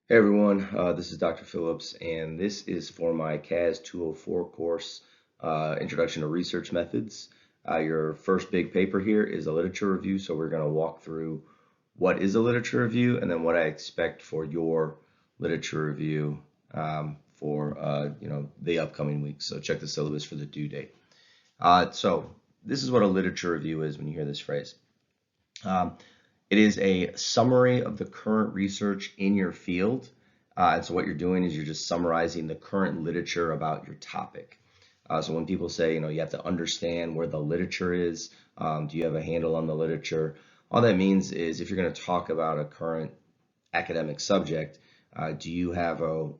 Hey everyone, this is Dr. Phillips, and this is for my CAS 204 course, Introduction to Research Methods. Your first big paper here is a literature review, so we're going to walk through what is a literature review and then what I expect for your literature review for the upcoming weeks. So check the syllabus for the due date. So this is what a literature review is when you hear this phrase. Um, it is a summary of the current research in your field. And so what you're doing is you're just summarizing the current literature about your topic. So when people say, you have to understand where the literature is, do you have a handle on the literature? All that means is if you're going to talk about a current academic subject, do you have a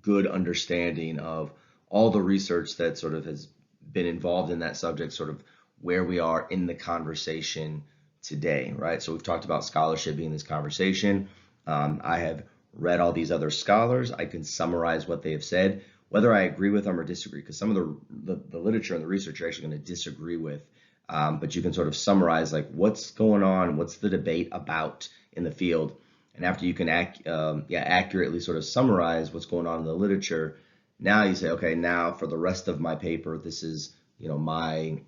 good understanding of all the research that sort of has been involved in that subject, sort of where we are in the conversation today, right? So we've talked about scholarship being this conversation. I have read all these other scholars. I can summarize what they have said, whether I agree with them or disagree, because some of the literature and the research you're actually going to disagree with. But you can sort of summarize like what's going on, what's the debate about in the field, and after you can accurately sort of summarize what's going on in the literature, now you say, okay, now for the rest of my paper, this is my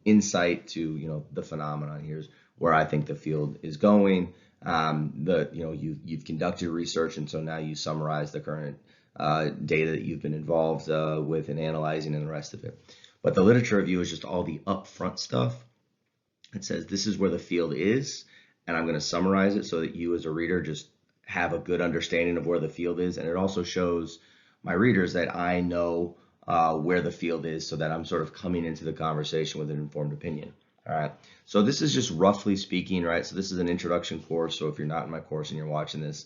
insight to the phenomenon. Here's where I think the field is going. You've conducted research, and so now you summarize the current data that you've been involved with and analyzing and the rest of it. But the literature review is just all the upfront stuff. It says this is where the field is, and I'm going to summarize it so that you as a reader just have a good understanding of where the field is. And it also shows my readers that I know where the field is so that I'm sort of coming into the conversation with an informed opinion. All right. So this is just roughly speaking, right? So this is an introduction course. So if you're not in my course and you're watching this,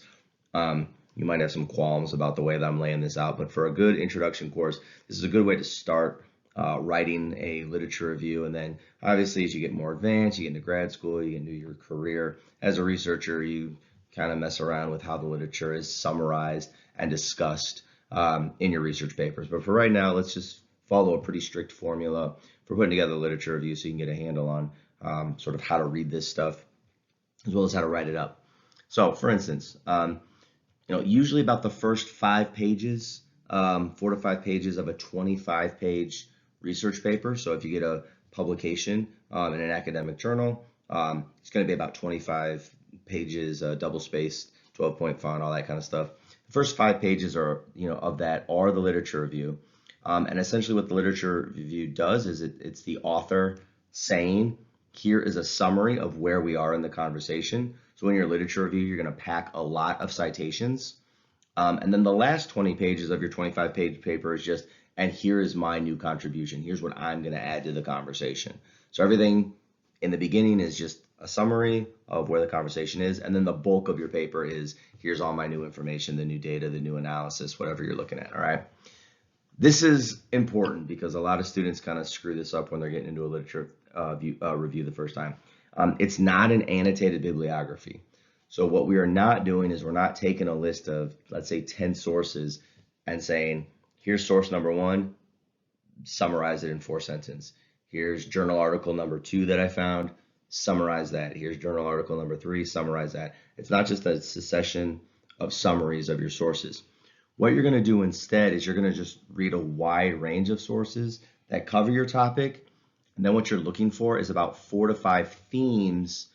you might have some qualms about the way that I'm laying this out. But for a good introduction course, this is a good way to start writing a literature review. And then obviously as you get more advanced, you get into grad school, you get into your career as a researcher, you kind of mess around with how the literature is summarized and discussed in your research papers. But for right now, let's just follow a pretty strict formula for putting together a literature review so you can get a handle on sort of how to read this stuff as well as how to write it up. So for instance, usually about the first 5 pages, 4 to 5 pages of a 25-page research paper. So if you get a publication in an academic journal, it's going to be about 25 pages, double-spaced, 12-point font, all that kind of stuff. The first 5 pages are, of that are the literature review. And essentially what the literature review does is it's the author saying, here is a summary of where we are in the conversation. So in your literature review, you're going to pack a lot of citations. And then the last 20 pages of your 25-page paper is just, and here is my new contribution. Here's what I'm going to add to the conversation. So everything in the beginning is just a summary of where the conversation is. And then the bulk of your paper is, here's all my new information, the new data, the new analysis, whatever you're looking at, all right? This is important because a lot of students kind of screw this up when they're getting into a literature review the first time. It's not an annotated bibliography. So what we are not doing is we're not taking a list of, let's say, 10 sources and saying, here's source number 1, summarize it in 4 sentences. Here's journal article number 2 that I found, summarize that. Here's journal article number 3, summarize that. It's not just a succession of summaries of your sources. What you're going to do instead is you're going to just read a wide range of sources that cover your topic. And then what you're looking for is about 4 to 5 themes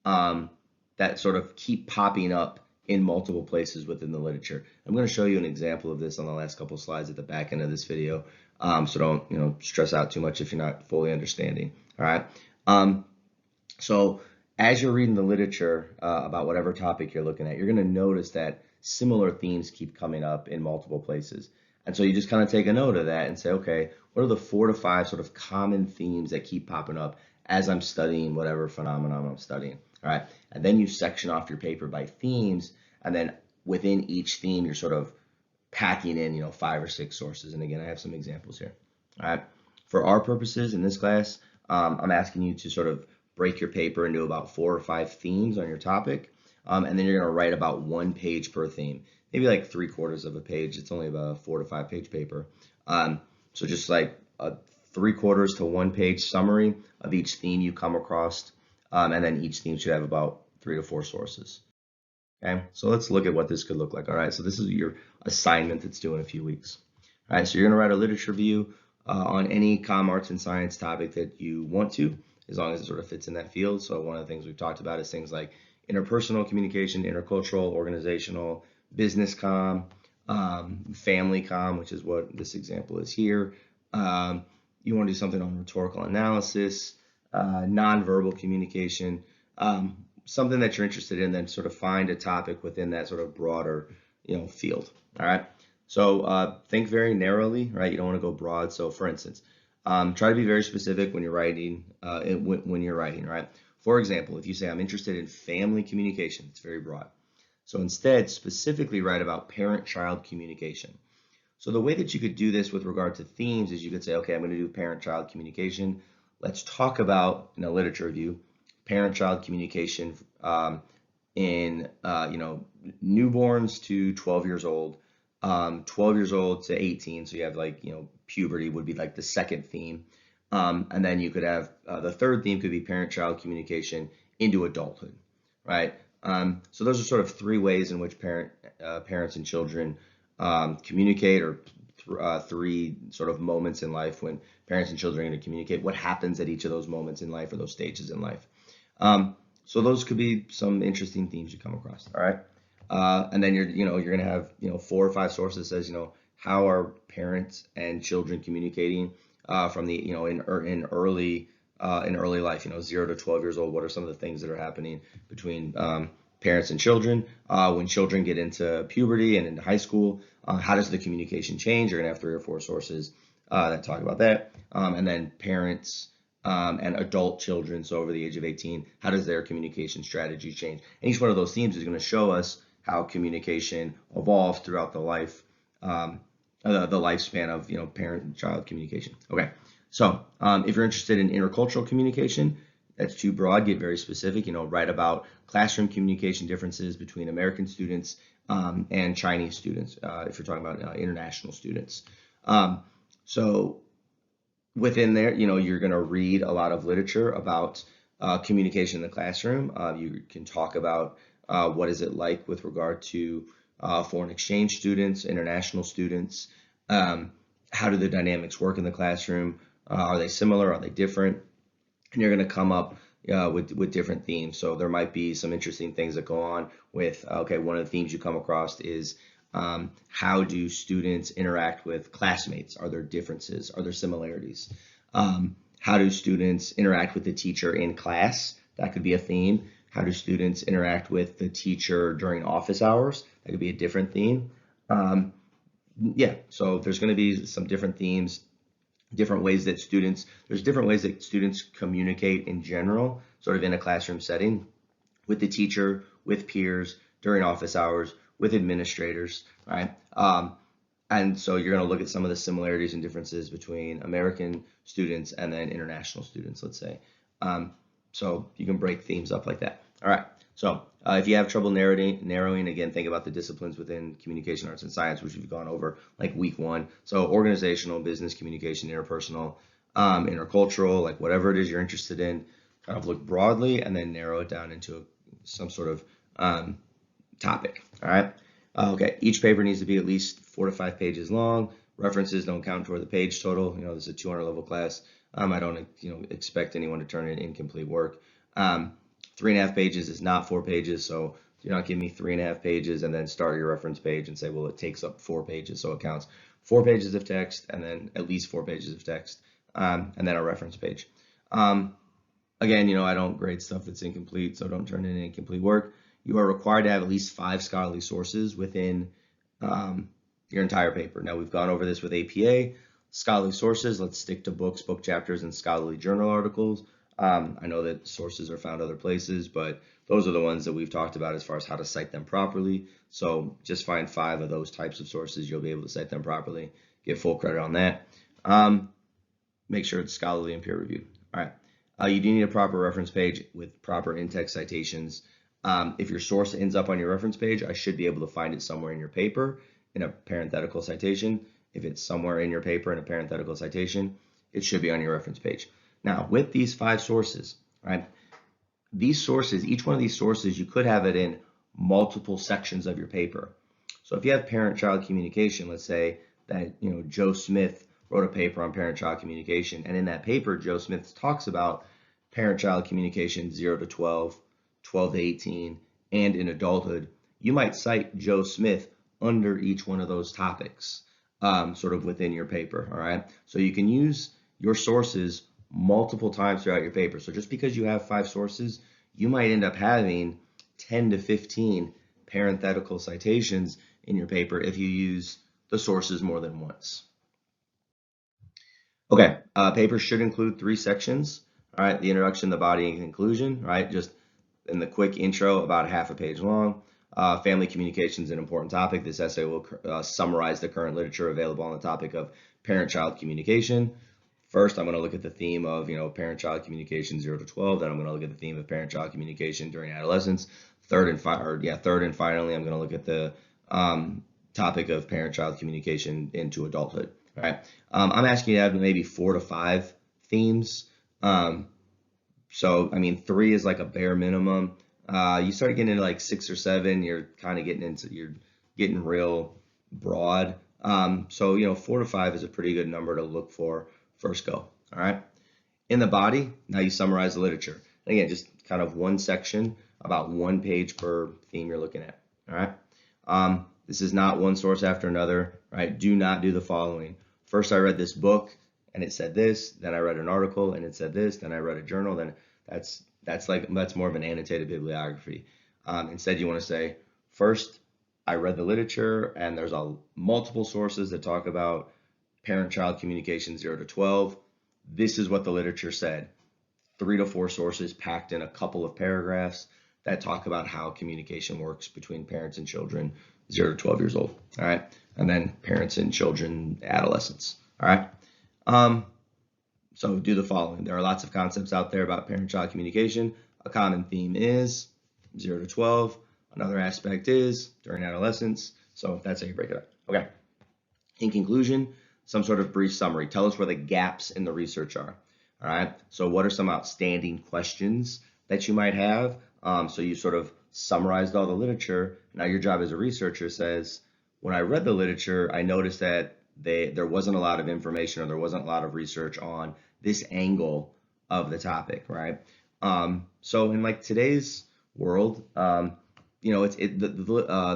that sort of keep popping up in multiple places within the literature. I'm going to show you an example of this on the last couple of slides at the back end of this video. So don't stress out too much if you're not fully understanding. All right. So as you're reading the literature about whatever topic you're looking at, you're going to notice that similar themes keep coming up in multiple places. And so you just kind of take a note of that and say, okay, what are the 4 to 5 sort of common themes that keep popping up as I'm studying whatever phenomenon I'm studying, all right? And then you section off your paper by themes, and then within each theme, you're sort of packing in, 5 or 6 sources. And again, I have some examples here, all right? For our purposes in this class, I'm asking you to sort of break your paper into about 4 or 5 themes on your topic. And then you're going to write about 1 page per theme, maybe like 3/4 of a page. It's only about a 4 to 5 page paper. So just like a 3/4 to 1 page summary of each theme you come across. And then each theme should have about 3 to 4 sources. Okay, so let's look at what this could look like. All right, so this is your assignment that's due in a few weeks. All right, so you're going to write a literature review on any comm, arts, and science topic that you want to, as long as it sort of fits in that field. So one of the things we've talked about is things like interpersonal communication, intercultural, organizational, business comm, family comm, which is what this example is here. You want to do something on rhetorical analysis, nonverbal communication, something that you're interested in, then sort of find a topic within that sort of broader, field. All right. So think very narrowly, right? You don't want to go broad. So for instance, try to be very specific when you're writing, when you're writing, right? For example, if you say, I'm interested in family communication, it's very broad. So instead, specifically write about parent-child communication. So the way that you could do this with regard to themes is you could say, okay, I'm going to do parent-child communication. Let's talk about, in a literature review, parent-child communication in, newborns to 12 years old, 12 years old to 18. So you have like, puberty would be like the second theme. And then you could have the third theme could be parent-child communication into adulthood, right? So those are sort of three ways in which parents and children communicate, or three sort of moments in life when parents and children are going to communicate, what happens at each of those moments in life or those stages in life. So those could be some interesting themes you come across. All right. And then you're going to have, 4 or 5 sources that says, how are parents and children communicating from the, in early life, 0 to 12 years old. What are some of the things that are happening between parents and children? When children get into puberty and into high school, how does the communication change? You're going to have 3 or 4 sources that talk about that. And then parents and adult children, so over the age of 18, how does their communication strategy change? And each one of those themes is going to show us how communication evolves throughout the life, the lifespan of parent and child communication. Okay, so if you're interested in intercultural communication, that's too broad. Get very specific. Write about classroom communication differences between American students and Chinese students. If you're talking about international students, so within there, you're going to read a lot of literature about communication in the classroom. You can talk about what is it like with regard to foreign exchange students, international students. How do the dynamics work in the classroom? Are they similar? Are they different? And you're going to come up with different themes. So there might be some interesting things that go on with, okay, one of the themes you come across is how do students interact with classmates? Are there differences? Are there similarities? How do students interact with the teacher in class? That could be a theme. How do students interact with the teacher during office hours? That could be a different theme. Yeah, so there's going to be some different themes, different ways that students communicate in general, sort of in a classroom setting, with the teacher, with peers, during office hours, with administrators, right? And so you're going to look at some of the similarities and differences between American students and then international students, let's say. So you can break themes up like that. All right. So if you have trouble narrowing, again, think about the disciplines within communication, arts, and science, which we've gone over like week 1. So organizational, business, communication, interpersonal, intercultural, like whatever it is you're interested in, kind of look broadly and then narrow it down into some sort of topic. All right. Okay. Each paper needs to be at least 4 to 5 pages long. References don't count toward the page total. This is a 200 level class. I don't, expect anyone to turn in incomplete work. 3.5 pages is not 4 pages. So do not give me 3.5 pages and then start your reference page and say, well, it takes up 4 pages. So it counts 4 pages of text and then at least 4 pages of text, and then a reference page. Again, I don't grade stuff that's incomplete, so don't turn in incomplete work. You are required to have at least 5 scholarly sources within your entire paper. Now, we've gone over this with APA. Scholarly sources, let's stick to books, book chapters, and scholarly journal articles. I know that sources are found other places, but those are the ones that we've talked about as far as how to cite them properly. So just find 5 of those types of sources. You'll be able to cite them properly, get full credit on that. Make sure it's scholarly and peer reviewed. All right. You do need a proper reference page with proper in-text citations. If your source ends up on your reference page, I should be able to find it somewhere in your paper in a parenthetical citation. If it's somewhere in your paper in a parenthetical citation, it should be on your reference page. Now, with these 5 sources, right, these sources, each one of these sources, you could have it in multiple sections of your paper. So if you have parent-child communication, let's say that Joe Smith wrote a paper on parent-child communication, and in that paper, Joe Smith talks about parent-child communication 0 to 12, 12 to 18, and in adulthood. You might cite Joe Smith under each one of those topics, sort of within your paper, all right? So you can use your sources multiple times throughout your paper. So just because you have 5 sources, you might end up having 10 to 15 parenthetical citations in your paper if you use the sources more than once. Okay, paper should include 3 sections, all right? The introduction, the body, and conclusion, right? Just in the quick intro, about half a page long. Family communication is an important topic. This essay will summarize the current literature available on the topic of parent-child communication. First, I'm going to look at the theme of parent-child communication 0 to 12. Then I'm going to look at the theme of parent-child communication during adolescence. Third and finally, I'm going to look at the topic of parent-child communication into adulthood. All right. I'm asking you to have maybe 4 to 5 themes. So I mean, 3 is like a bare minimum. You start getting into like 6 or 7, you're getting real broad. So 4 to 5 is a pretty good number to look for first go. All right. In the body, now you summarize the literature. And again, just kind of one section, about 1 page per theme you're looking at. All right. This is not one source after another, right? Do not do the following. First, I read this book and it said this, then I read an article and it said this, then I read a journal, then that's more of an annotated bibliography. Instead, you want to say, first, I read the literature and there's multiple sources that talk about parent-child communication 0 to 12. This is what the literature said. 3 to 4 sources packed in a couple of paragraphs that talk about how communication works between parents and children 0 to 12 years old. All right. And then parents and children, adolescents. All right. So do the following. There are lots of concepts out there about parent-child communication. A common theme is 0 to 12. Another aspect is during adolescence. So that's how you break it up. Okay. In conclusion, some sort of brief summary. Tell us where the gaps in the research are. All right. So what are some outstanding questions that you might have? So you sort of summarized all the literature. Now your job as a researcher says, when I read the literature, I noticed that there wasn't a lot of information or there wasn't a lot of research on this angle of the topic, right? So in like today's world, the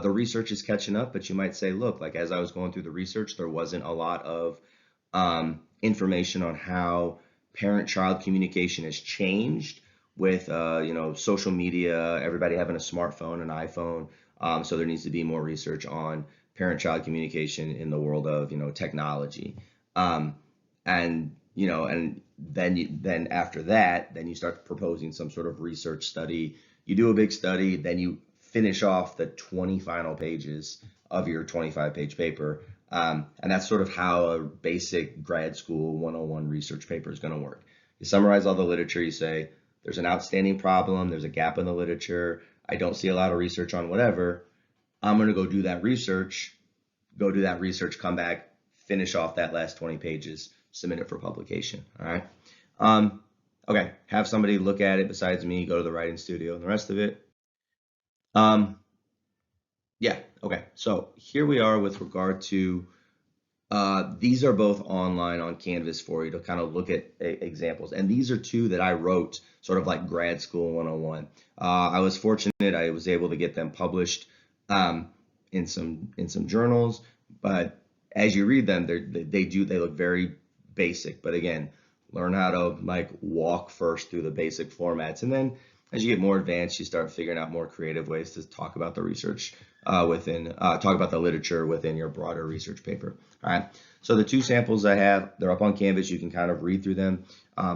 research is catching up, but you might say, look, like as I was going through the research, there wasn't a lot of information on how parent-child communication has changed with social media, everybody having a smartphone, an iPhone. So there needs to be more research on parent-child communication in the world of technology. And then after that, then you start proposing some sort of research study. You do a big study, then you finish off the 20 final pages of your 25-page paper. And that's sort of how a basic grad school 101 research paper is going to work. You summarize all the literature, you say, there's an outstanding problem, there's a gap in the literature, I don't see a lot of research on whatever. I'm going to go do that research, come back, finish off that last 20 pages, submit it for publication. All right. Okay. Have somebody look at it besides me, go to the writing studio and the rest of it. Yeah. Okay. So here we are with regard to, these are both online on Canvas for you to kind of look at examples. And these are 2 that I wrote sort of like grad school 101. I was fortunate. I was able to get them published in some journals, but as you read them, they look very basic. But again, learn how to like walk first through the basic formats, and then as you get more advanced, you start figuring out more creative ways to talk about the research talk about the literature within your broader research paper. All right. So the 2 samples I have, they're up on Canvas. You can kind of read through them.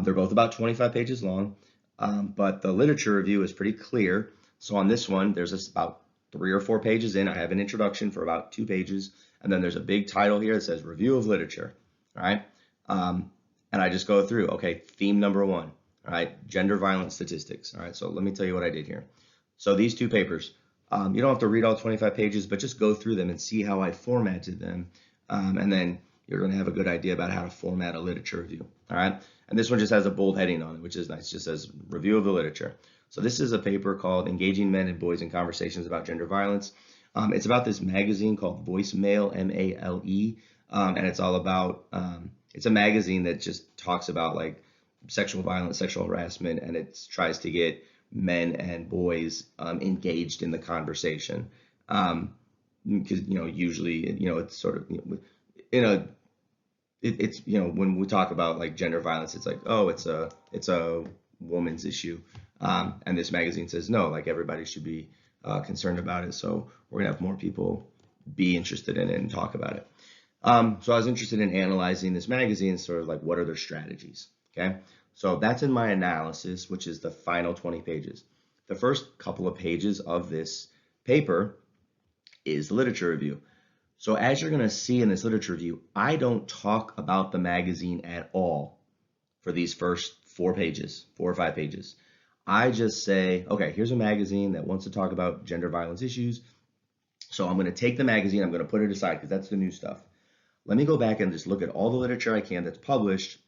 They're both about 25 pages long, but the literature review is pretty clear. So on this one, there's about 3 or 4 pages in. I have an introduction for about 2 pages, and then there's a big title here that says Review of Literature. All right. And I just go through, okay, theme number 1, all right, gender violence statistics. All right, so let me tell you what I did here. So these 2 papers, you don't have to read all 25 pages, but just go through them and see how I formatted them. And then you're going to have a good idea about how to format a literature review. All right, and this one just has a bold heading on it, which is nice. It just says Review of the Literature. So this is a paper called Engaging Men and Boys in Conversations About Gender Violence. It's about this magazine called Voicemail, M-A-L-E, and it's all about, it's a magazine that just talks about like sexual violence, sexual harassment, and it tries to get men and boys engaged in the conversation. Because, usually, it's sort of, in a, it's, when we talk about like gender violence, it's like, oh, it's a woman's issue. And this magazine says, no, like everybody should be concerned about it. So we're gonna have more people be interested in it and talk about it. So I was interested in analyzing this magazine, sort of like what are their strategies, okay? So that's in my analysis, which is the final 20 pages. The first couple of pages of this paper is the literature review. So as you're gonna see in this literature review, I don't talk about the magazine at all for these first 4 or 5 pages. I just say, okay, here's a magazine that wants to talk about gender violence issues. So I'm gonna take the magazine, I'm gonna put it aside because that's the new stuff. Let me go back and just look at all the literature I can that's published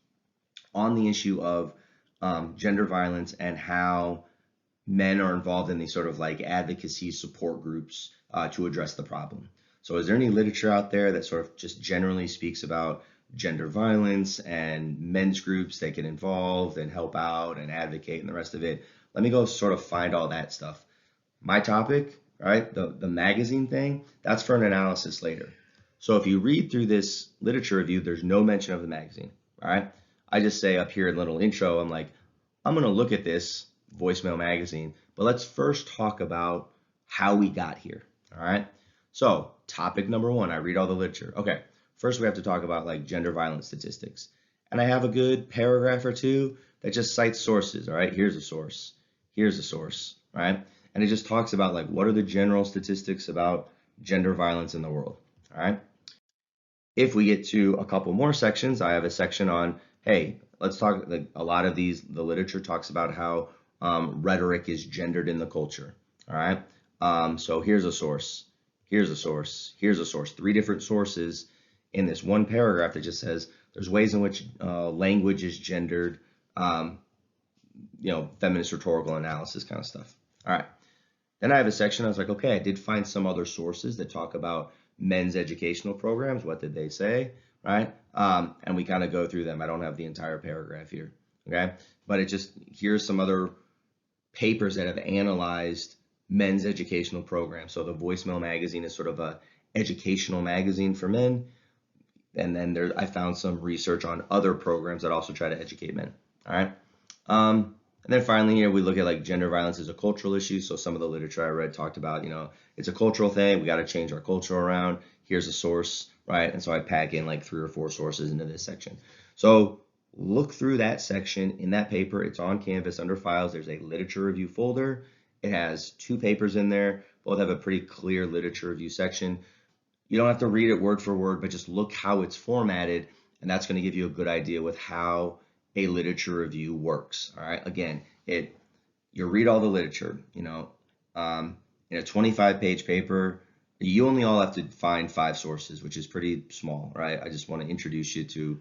on the issue of gender violence and how men are involved in these sort of like advocacy support groups to address the problem. So is there any literature out there that sort of just generally speaks about gender violence and men's groups that get involved and help out and advocate and the rest of it? Let me go sort of find all that stuff. My topic, right, the magazine thing, that's for an analysis later. So if you read through this literature review, there's no mention of the magazine, all right? I just say up here in a little intro, I'm like, I'm gonna look at this Voicemail magazine, but let's first talk about how we got here, all right? So topic number 1, I read all the literature. Okay, first we have to talk about like gender violence statistics. And I have a good paragraph or two that just cites sources, all right? Here's a source, here's a source, right? And it just talks about like what are the general statistics about gender violence in the world, all right? If we get to a couple more sections, I have a section on, hey, let's talk, like a lot of these, the literature talks about how rhetoric is gendered in the culture, all right? So here's a source, here's a source, here's a source, 3 different sources in this one paragraph that just says there's ways in which language is gendered, feminist rhetorical analysis kind of stuff. All right. Then I have a section, I was like, okay, I did find some other sources that talk about men's educational programs. What did they say, right? And we kind of go through them. I don't have the entire paragraph here, okay? But it just, here's some other papers that have analyzed men's educational programs. So the Voicemail magazine is sort of a educational magazine for men. And then I found some research on other programs that also try to educate men, all right? And then finally here, we look at like gender violence as a cultural issue. So some of the literature I read talked about, it's a cultural thing. We got to change our culture around. Here's a source, right? And so I pack in like 3 or 4 sources into this section. So look through that section in that paper. It's on Canvas under files. There's a literature review folder. It has 2 papers in there. Both have a pretty clear literature review section. You don't have to read it word for word, but just look how it's formatted. And that's going to give you a good idea with how a literature review works. All right. Again, you read all the literature, in a 25-page paper, you only all have to find 5 sources, which is pretty small, right? I just want to introduce you to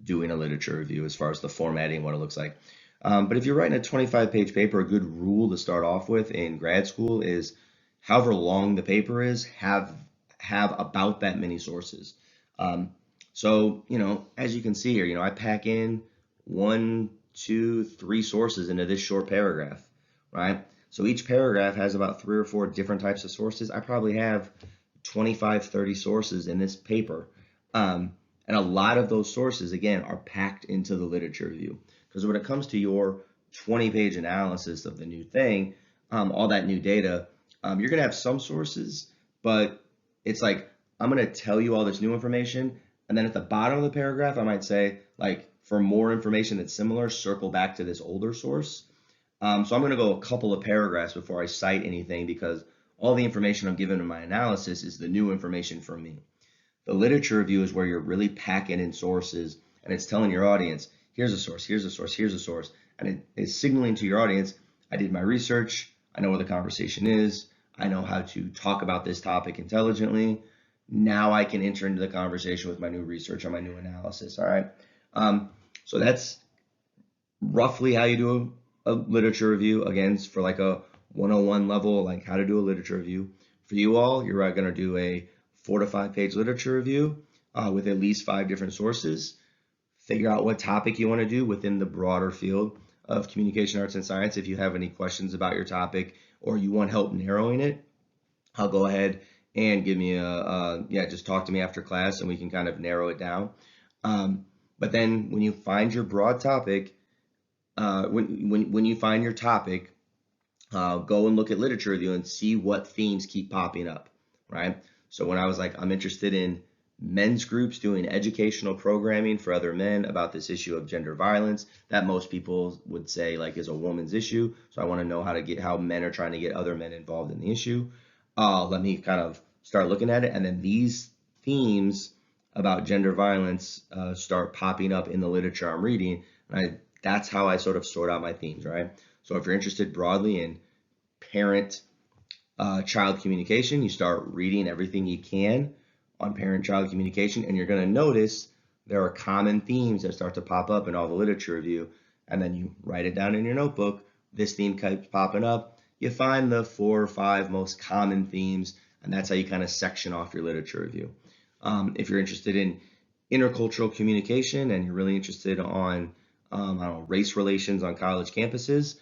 doing a literature review as far as the formatting, what it looks like. But if you're writing a 25-page paper, a good rule to start off with in grad school is however long the paper is, have about that many sources. So, as you can see here, I pack in 1, 2, 3 sources into this short paragraph, right? So each paragraph has about 3 or 4 different types of sources. I probably have 25, 30 sources in this paper. And a lot of those sources, again, are packed into the literature review. Because when it comes to your 20-page analysis of the new thing, all that new data, you're going to have some sources, but it's like, I'm going to tell you all this new information. And then at the bottom of the paragraph, I might say, like, for more information that's similar, circle back to this older source. So I'm going to go a couple of paragraphs before I cite anything because all the information I'm given in my analysis is the new information from me. The literature review is where you're really packing in sources and it's telling your audience, here's a source, here's a source, here's a source. And it is signaling to your audience, I did my research, I know where the conversation is, I know how to talk about this topic intelligently. Now I can enter into the conversation with my new research or my new analysis, all right? So that's roughly how you do a literature review, again, for like a 101 level, like how to do a literature review. For you all, you're going to do a 4 to 5 page literature review with at least 5 different sources. Figure out what topic you want to do within the broader field of communication arts and science. If you have any questions about your topic or you want help narrowing it, I'll go ahead and give me just talk to me after class and we can kind of narrow it down. But then when you find your broad topic, when you find your topic, go and look at literature review and see what themes keep popping up, right? So when I was like, I'm interested in men's groups doing educational programming for other men about this issue of gender violence that most people would say like is a woman's issue. So I want to know how men are trying to get other men involved in the issue. Let me kind of start looking at it. And then these themes about gender violence start popping up in the literature I'm reading. And that's how I sort of sort out my themes, right? So if you're interested broadly in parent-child communication, you start reading everything you can on parent-child communication, and you're going to notice there are common themes that start to pop up in all the literature review, and then you write it down in your notebook. This theme keeps popping up. You find the 4 or 5 most common themes, and that's how you kind of section off your literature review. If you're interested in intercultural communication and you're really interested on race relations on college campuses,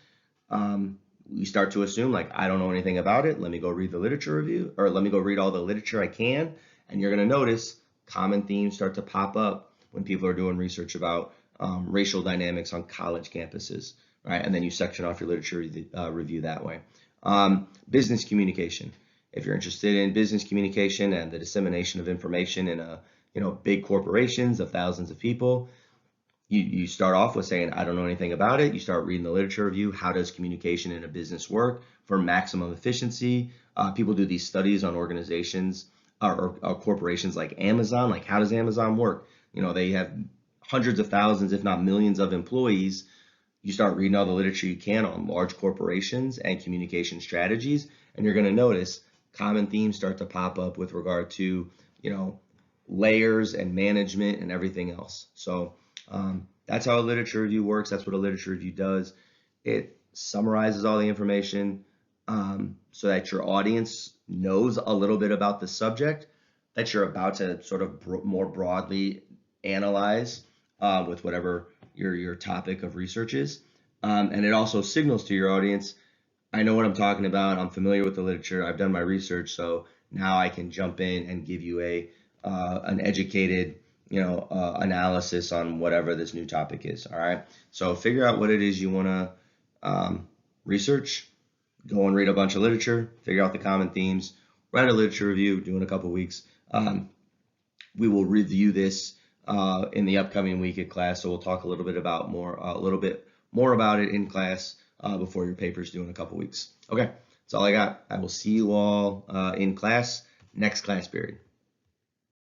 you start to assume like, I don't know anything about it. Let me go read the literature review, or let me go read all the literature I can. And you're going to notice common themes start to pop up when people are doing research about racial dynamics on college campuses, right? And then you section off your literature review that way. Business communication. If you're interested in business communication and the dissemination of information in big corporations of thousands of people, you start off with saying, I don't know anything about it. You start reading the literature review. How does communication in a business work for maximum efficiency? People do these studies on organizations or corporations like Amazon. Like, how does Amazon work? They have hundreds of thousands, if not millions of employees. You start reading all the literature you can on large corporations and communication strategies, and you're going to notice common themes start to pop up with regard to, layers and management and everything else. So that's how a literature review works. That's what a literature review does. It summarizes all the information so that your audience knows a little bit about the subject that you're about to sort of more broadly analyze with whatever your topic of research is. And it also signals to your audience, I know what I'm talking about. I'm familiar with the literature. I've done my research. So now I can jump in and give you an educated analysis on whatever this new topic is. All right. So figure out what it is you want to research. Go and read a bunch of literature. Figure out the common themes. Write a literature review. Do in a couple weeks. We will review this in the upcoming week at class. So we'll talk a little bit more about it in class before your paper's due in a couple weeks. Okay. That's all I got. I will see you all in class next class period.